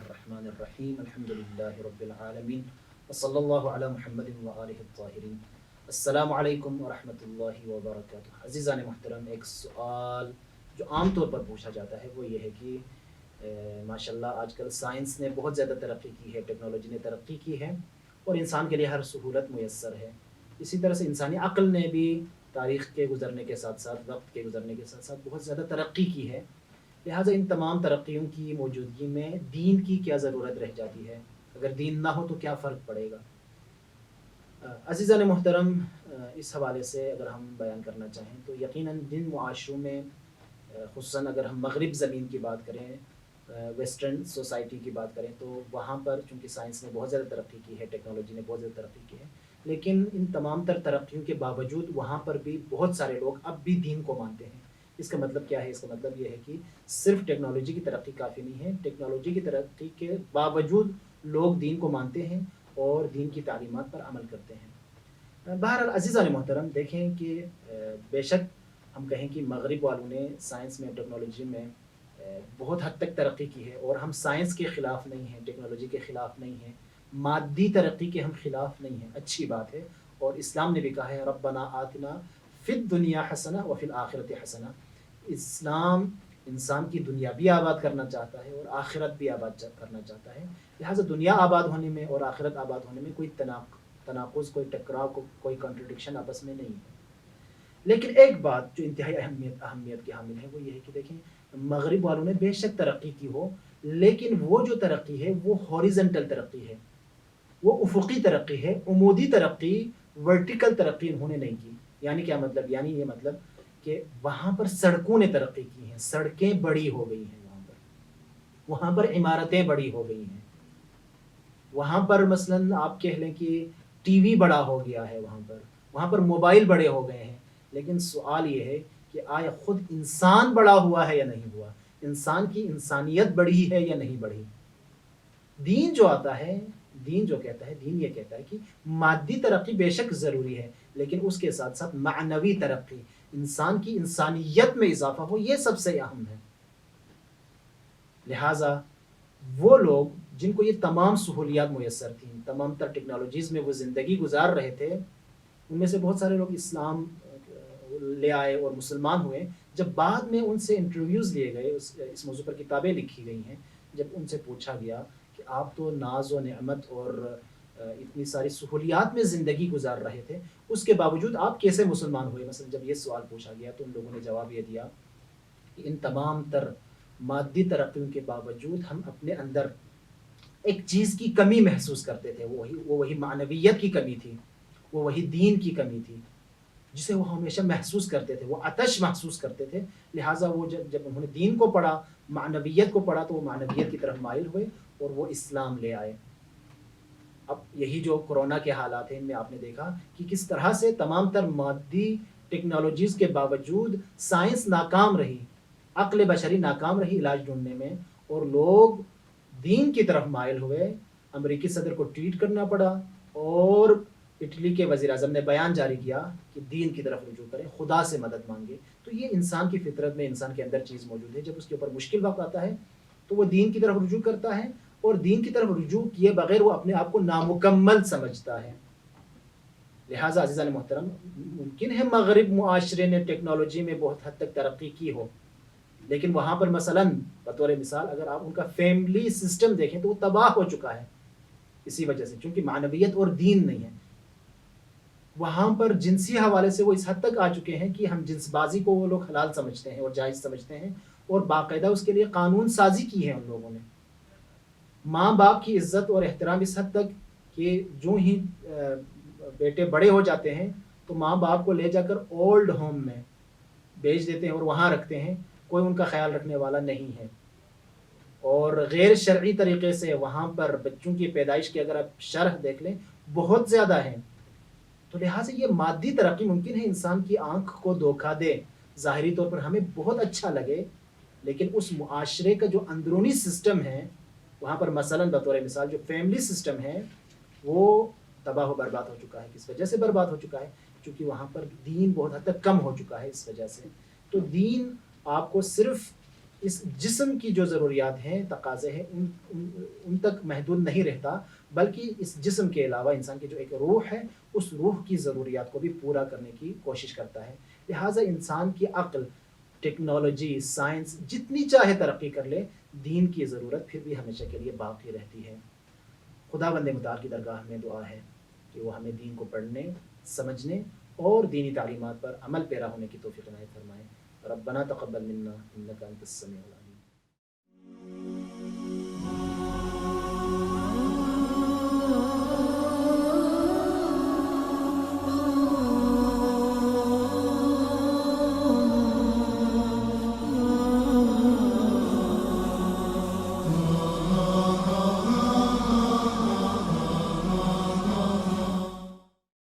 الرحمن الرحیم الحمدللہ رب العالمین وصلی اللہ علی محمد وآلہ الطاہرین۔ السلام علیکم ورحمۃ اللہ وبرکاتہ۔ عزیزان محترم، ایک سوال جو عام طور پر پوچھا جاتا ہے وہ یہ ہے کہ ماشاءاللہ آج کل سائنس نے بہت زیادہ ترقی کی ہے، ٹیکنالوجی نے ترقی کی ہے اور انسان کے لیے ہر سہولت میسر ہے۔ اسی طرح سے انسانی عقل نے بھی تاریخ کے گزرنے کے ساتھ ساتھ، وقت کے گزرنے کے ساتھ ساتھ بہت زیادہ ترقی کی ہے۔ لہٰذا ان تمام ترقیوں کی موجودگی میں دین کی کیا ضرورت رہ جاتی ہے؟ اگر دین نہ ہو تو کیا فرق پڑے گا؟ عزیزان محترم، اس حوالے سے اگر ہم بیان کرنا چاہیں تو یقیناً جن معاشروں میں خصوصاً اگر ہم مغرب زمین کی بات کریں، ویسٹرن سوسائٹی کی بات کریں، تو وہاں پر چونکہ سائنس نے بہت زیادہ ترقی کی ہے، ٹیکنالوجی نے بہت زیادہ ترقی کی ہے، لیکن ان تمام تر ترقیوں کے باوجود وہاں پر بھی بہت سارے لوگ اب بھی دین کو مانتے ہیں۔ اس کا مطلب کیا ہے؟ اس کا مطلب یہ ہے کہ صرف ٹیکنالوجی کی ترقی کافی نہیں ہے، ٹیکنالوجی کی ترقی کے باوجود لوگ دین کو مانتے ہیں اور دین کی تعلیمات پر عمل کرتے ہیں۔ بہرحال عزیزان محترم، دیکھیں کہ بے شک ہم کہیں کہ مغرب والوں نے سائنس میں، ٹیکنالوجی میں بہت حد تک ترقی کی ہے، اور ہم سائنس کے خلاف نہیں ہیں، ٹیکنالوجی کے خلاف نہیں ہیں، مادی ترقی کے ہم خلاف نہیں ہیں، اچھی بات ہے۔ اور اسلام نے بھی کہا ہے ربنا آتنا فی الدنیا حسنہ وفی الآخرۃ حسنہ۔ اسلام انسان کی دنیا بھی آباد کرنا چاہتا ہے اور آخرت بھی آباد کرنا چاہتا ہے، لہٰذا دنیا آباد ہونے میں اور آخرت آباد ہونے میں کوئی تناقض، کوئی ٹکراؤ، کوئی کنٹرڈکشن آپس میں نہیں ہے۔ لیکن ایک بات جو انتہائی اہمیت کی حامل ہے وہ یہ ہے کہ دیکھیں، مغرب والوں نے بے شک ترقی کی ہو، لیکن وہ جو ترقی ہے وہ ہاریزنٹل ترقی ہے، وہ افقی ترقی ہے، عمودی ترقی، ورٹیکل ترقی انہوں نے نہیں کی۔ یعنی کیا مطلب؟ یعنی یہ مطلب کہ وہاں پر سڑکوں نے ترقی کی ہیں، سڑکیں بڑی ہو گئی ہیں، وہاں پر عمارتیں بڑی ہو گئی ہیں، وہاں پر مثلاً آپ کہہ لیں کہ ٹی وی بڑا ہو گیا ہے، وہاں پر موبائل بڑے ہو گئے ہیں۔ لیکن سوال یہ ہے کہ آیا خود انسان بڑا ہوا ہے یا نہیں ہوا؟ انسان کی انسانیت بڑھی ہے یا نہیں بڑھی؟ دین جو آتا ہے، دین جو کہتا ہے، دین یہ کہتا ہے کہ مادی ترقی بے شک ضروری ہے، لیکن اس کے ساتھ ساتھ معنوی ترقی، انسان کی انسانیت میں اضافہ ہو، یہ سب سے اہم ہے۔ لہٰذا وہ لوگ جن کو یہ تمام سہولیات میسر تھیں، تمام تر ٹیکنالوجیز میں وہ زندگی گزار رہے تھے، ان میں سے بہت سارے لوگ اسلام لے آئے اور مسلمان ہوئے۔ جب بعد میں ان سے انٹرویوز لیے گئے، اس موضوع پر کتابیں لکھی گئی ہیں، جب ان سے پوچھا گیا کہ آپ تو ناز و نعمت اور اتنی ساری سہولیات میں زندگی گزار رہے تھے، اس کے باوجود آپ کیسے مسلمان ہوئے؟ مثلا جب یہ سوال پوچھا گیا تو ان لوگوں نے جواب یہ دیا کہ ان تمام تر مادی ترقیوں کے باوجود ہم اپنے اندر ایک چیز کی کمی محسوس کرتے تھے، وہ وہی معنویت کی کمی تھی، وہ وہی دین کی کمی تھی جسے وہ ہمیشہ محسوس کرتے تھے، وہ آتش محسوس کرتے تھے۔ لہٰذا وہ جب انہوں نے دین کو پڑھا، معنویت کو پڑھا، تو وہ معنویت کی طرف مائل ہوئے اور وہ اسلام لے آئے۔ اب یہی جو کورونا کے حالات ہیں، ان میں آپ نے دیکھا کہ کس طرح سے تمام تر مادی ٹیکنالوجیز کے باوجود سائنس ناکام رہی، عقل بشری ناکام رہی علاج ڈھونڈنے میں، اور لوگ دین کی طرف مائل ہوئے۔ امریکی صدر کو ٹویٹ کرنا پڑا اور اٹلی کے وزیر اعظم نے بیان جاری کیا کہ دین کی طرف رجوع کریں، خدا سے مدد مانگے۔ تو یہ انسان کی فطرت میں، انسان کے اندر چیز موجود ہے، جب اس کے اوپر مشکل وقت آتا ہے تو وہ دین کی طرف رجوع کرتا ہے، اور دین کی طرف رجوع کیے بغیر وہ اپنے آپ کو نامکمل سمجھتا ہے۔ لہٰذا عزیزان محترم، ممکن ہے مغرب معاشرے نے ٹیکنالوجی میں بہت حد تک ترقی کی ہو، لیکن وہاں پر مثلاً بطور مثال اگر آپ ان کا فیملی سسٹم دیکھیں تو وہ تباہ ہو چکا ہے، اسی وجہ سے چونکہ معنویت اور دین نہیں ہے۔ وہاں پر جنسی حوالے سے وہ اس حد تک آ چکے ہیں کہ ہم جنس بازی کو وہ لوگ حلال سمجھتے ہیں اور جائز سمجھتے ہیں، اور باقاعدہ اس کے لیے قانون سازی کی ہے ان لوگوں نے۔ ماں باپ کی عزت اور احترام اس حد تک کہ جو ہی بیٹے بڑے ہو جاتے ہیں تو ماں باپ کو لے جا کر اولڈ ہوم میں بھیج دیتے ہیں اور وہاں رکھتے ہیں، کوئی ان کا خیال رکھنے والا نہیں ہے۔ اور غیر شرعی طریقے سے وہاں پر بچوں کی پیدائش کی اگر آپ شرح دیکھ لیں بہت زیادہ ہیں۔ تو لہٰذا یہ مادی ترقی ممکن ہے انسان کی آنکھ کو دھوکہ دے، ظاہری طور پر ہمیں بہت اچھا لگے، لیکن اس معاشرے کا جو اندرونی سسٹم ہے وہاں پر مثلاً بطور مثال جو فیملی سسٹم ہے وہ تباہ و برباد ہو چکا ہے۔ کس وجہ سے برباد ہو چکا ہے؟ چونکہ وہاں پر دین بہت حد تک کم ہو چکا ہے۔ اس وجہ سے تو دین آپ کو صرف اس جسم کی جو ضروریات ہیں، تقاضے ہیں، ان تک محدود نہیں رہتا، بلکہ اس جسم کے علاوہ انسان کی جو ایک روح ہے، اس روح کی ضروریات کو بھی پورا کرنے کی کوشش کرتا ہے۔ لہٰذا انسان کی عقل، ٹیکنالوجی، سائنس جتنی چاہے ترقی کر لے، دین کی ضرورت پھر بھی ہمیشہ کے لیے باقی رہتی ہے۔ خدا بند متعال کی درگاہ میں دعا ہے کہ وہ ہمیں دین کو پڑھنے، سمجھنے اور دینی تعلیمات پر عمل پیرا ہونے کی توفیق عنایت فرمائے۔ ربنا تقبل منا انک انت السمیع العلیم۔